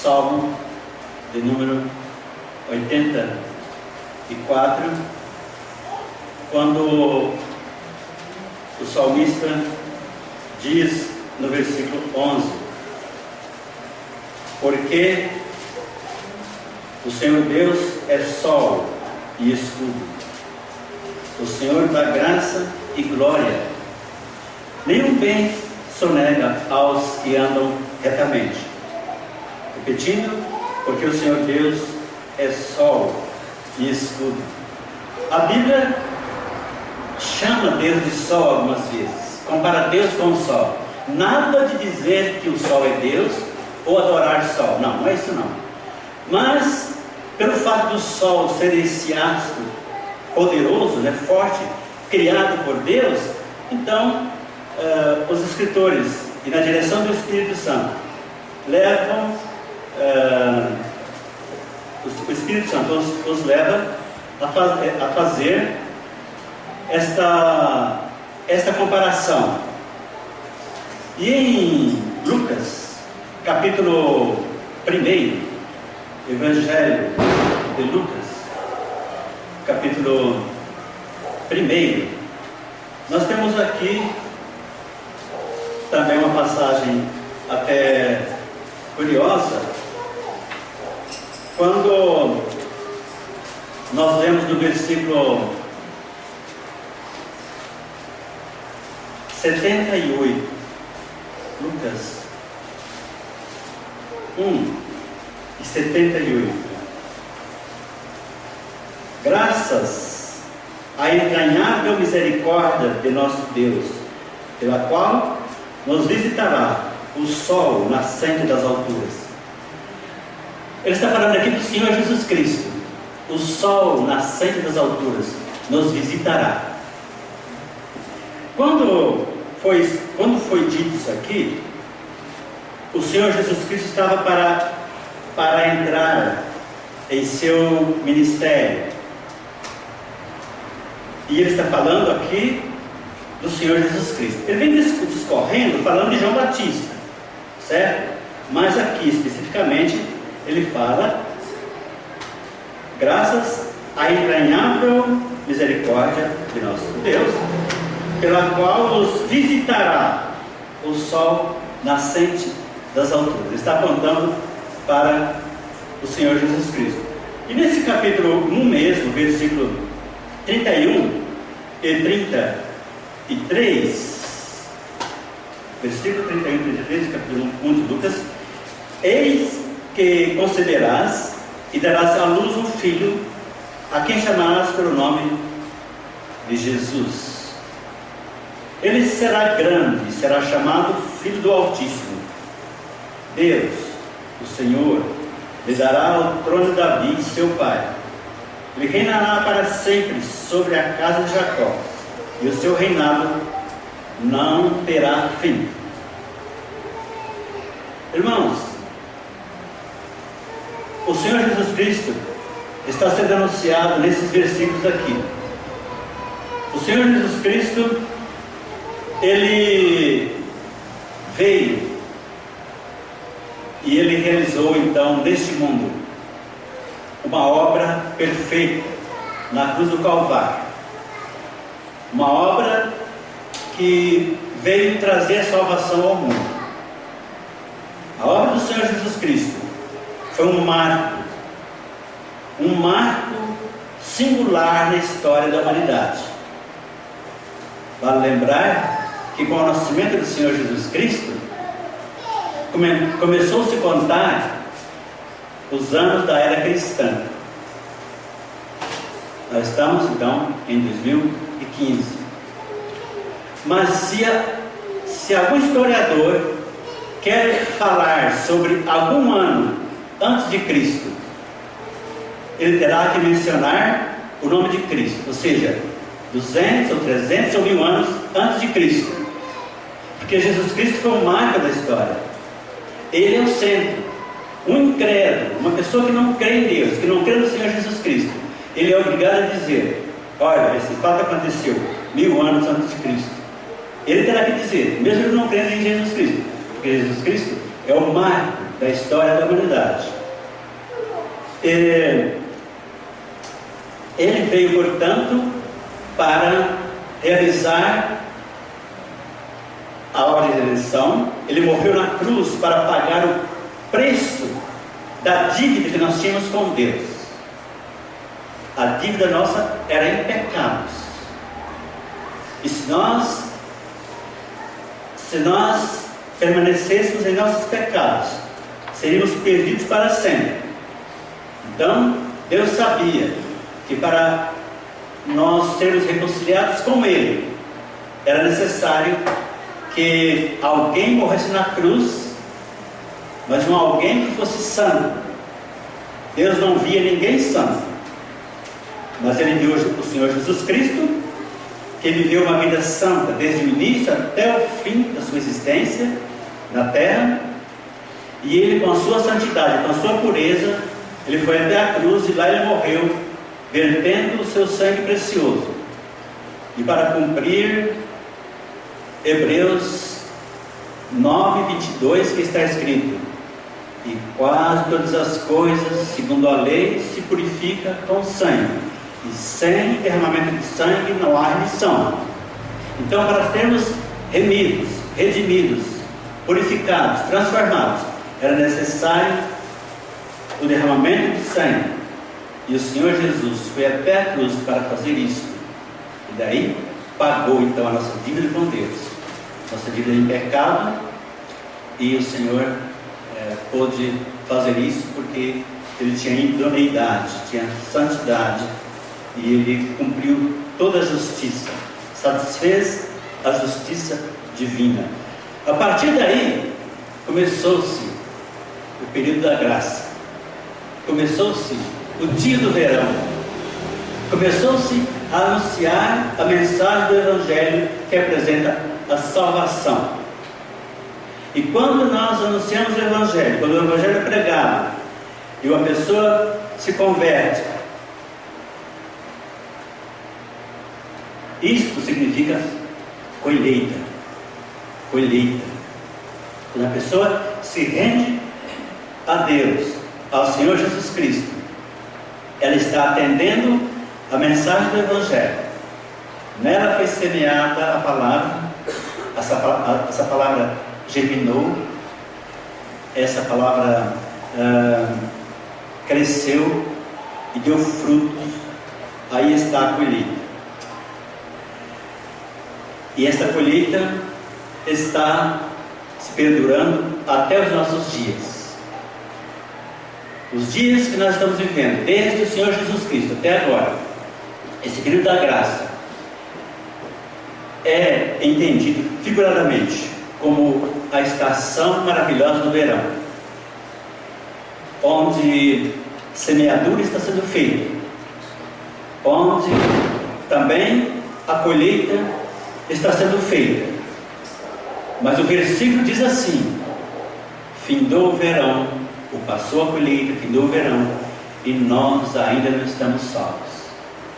Salmo de número 84, quando o salmista diz no versículo 11: porque o Senhor Deus é sol e escudo, o Senhor dá graça e glória, nenhum bem sonega aos que andam retamente. Repetindo, porque o Senhor Deus é sol e escudo. A Bíblia chama Deus de sol algumas vezes, compara Deus com o sol. Nada de dizer que o sol é Deus ou adorar o sol, não é isso não. Mas pelo fato do sol ser esse astro poderoso, né, forte, criado por Deus, então os escritores, e na direção do Espírito Santo, levam o Espírito Santo os leva a fazer esta comparação. E em Lucas, capítulo 1, Evangelho de Lucas, capítulo 1, nós temos aqui também uma passagem até curiosa, quando nós lemos no versículo 78, Lucas 1:78. Graças à entranhável misericórdia de nosso Deus, pela qual nos visitará o sol nascente das alturas. Ele está falando aqui do Senhor Jesus Cristo. O sol nascente das alturas nos visitará. Quando foi dito isso aqui, o Senhor Jesus Cristo estava para entrar em seu ministério. E ele está falando aqui do Senhor Jesus Cristo. Ele vem discorrendo, falando de João Batista, certo? Mas aqui especificamente ele fala: graças à entranhável misericórdia de nosso Deus, pela qual nos visitará o sol nascente das alturas. Ele está apontando para o Senhor Jesus Cristo. E nesse capítulo 1 mesmo, versículo 31 e 33, versículo 31 e 33, capítulo 1 de Lucas: eis que conceberás e darás à luz um filho, a quem chamarás pelo nome de Jesus. Ele será grande e será chamado Filho do Altíssimo. Deus, o Senhor, lhe dará o trono de Davi, seu pai. Ele reinará para sempre sobre a casa de Jacó, e o seu reinado não terá fim. Irmãos, o Senhor Jesus Cristo está sendo anunciado nesses versículos aqui. O Senhor Jesus Cristo, ele veio e ele realizou então neste mundo uma obra perfeita na cruz do Calvário, uma obra que veio trazer salvação ao mundo. A obra do Senhor Jesus Cristo foi um marco singular na história da humanidade. Vale lembrar que com o nascimento do Senhor Jesus Cristo começou a se contar os anos da era cristã. Nós estamos então em 2015. Mas se algum historiador quer falar sobre algum ano antes de Cristo, ele terá que mencionar o nome de Cristo, ou seja, 200 ou 300 ou 1000 anos antes de Cristo, porque Jesus Cristo foi um marco da história. Ele é o centro. Um incrédulo, uma pessoa que não crê em Deus, que não crê no Senhor Jesus Cristo, ele é obrigado a dizer: olha, esse fato aconteceu 1000 anos antes de Cristo. Ele terá que dizer, mesmo ele não crendo em Jesus Cristo, porque Jesus Cristo é o marco da história da humanidade. Ele veio, portanto, para realizar a obra de redenção. Ele morreu na cruz para pagar o preço da dívida que nós tínhamos com Deus. A dívida nossa era em pecados. E se nós permanecêssemos em nossos pecados, seríamos perdidos para sempre. Então, Deus sabia que para nós sermos reconciliados com Ele, era necessário que alguém morresse na cruz, mas um alguém que fosse santo. Deus não via ninguém santo, mas Ele viu o Senhor Jesus Cristo, que viveu uma vida santa desde o início até o fim da sua existência na terra. E Ele, com a sua santidade, com a sua pureza, Ele foi até a cruz e lá Ele morreu, vertendo o seu sangue precioso. E para cumprir Hebreus 9:22, que está escrito: e quase todas as coisas, segundo a lei, se purifica com sangue, e sem derramamento de sangue não há remissão. Então, para sermos remidos, redimidos, purificados, transformados, era necessário o derramamento de sangue. E o Senhor Jesus foi até a cruz para fazer isso. E daí pagou então a nossa dívida com Deus, nossa dívida em pecado. E o Senhor pôde fazer isso porque Ele tinha idoneidade, tinha santidade, e Ele cumpriu toda a justiça, satisfez a justiça divina. A partir daí começou-se o período da graça, começou-se o dia do verão, começou-se a anunciar a mensagem do Evangelho, que apresenta a salvação. E quando nós anunciamos o Evangelho, quando o Evangelho é pregado e uma pessoa se converte, isto significa colheita. Colheita. Quando a pessoa se rende a Deus, ao Senhor Jesus Cristo, ela está atendendo a mensagem do Evangelho. Nela foi semeada a palavra, essa palavra germinou, essa palavra cresceu e deu frutos. Aí está a colheita. E esta colheita está se perdurando até os nossos dias. Os dias que nós estamos vivendo, desde o Senhor Jesus Cristo até agora, esse período da graça é entendido figuradamente como a estação maravilhosa do verão, onde semeadura está sendo feita, onde também a colheita está sendo feita. Mas o versículo diz assim: findou o verão, ou passou a colheita, findou o verão, e nós ainda não estamos salvos.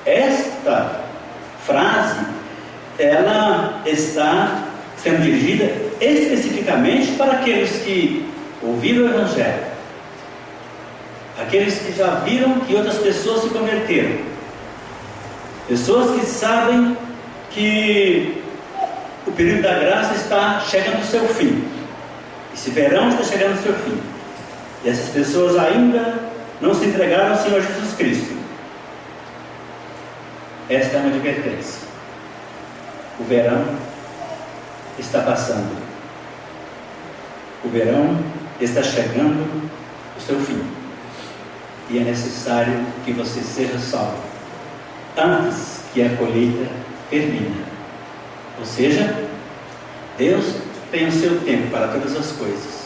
Esta frase, ela está sendo dirigida especificamente para aqueles que ouviram o Evangelho, aqueles que já viram que outras pessoas se converteram, pessoas que sabem que o período da graça está chegando ao seu fim, esse verão está chegando ao seu fim, e essas pessoas ainda não se entregaram ao Senhor Jesus Cristo. Esta é uma advertência. O verão está passando, o verão está chegando ao seu fim, e é necessário que você seja salvo antes que a colheita termine. Ou seja, Deus tem o seu tempo para todas as coisas.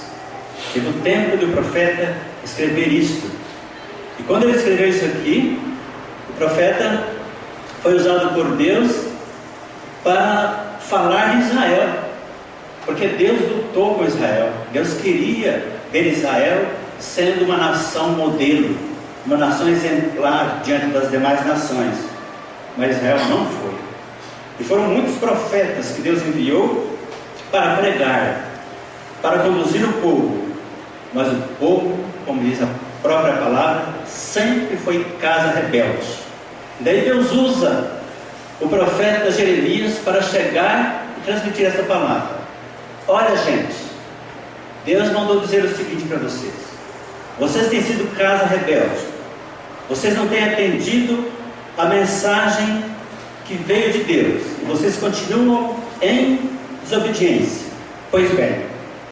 Teve o tempo do profeta escrever isto, e quando ele escreveu isso aqui, o profeta foi usado por Deus para falar de Israel, porque Deus lutou com Israel. Deus queria ver Israel sendo uma nação modelo, uma nação exemplar diante das demais nações, mas Israel não foi. E foram muitos profetas que Deus enviou para pregar, para conduzir o povo. Mas o povo, como diz a própria palavra, sempre foi casa rebelde. Daí Deus usa o profeta Jeremias para chegar e transmitir essa palavra. Olha, gente, Deus mandou dizer o seguinte para vocês: vocês têm sido casa rebelde, vocês não têm atendido a mensagem que veio de Deus, e vocês continuam em desobediência. Pois bem,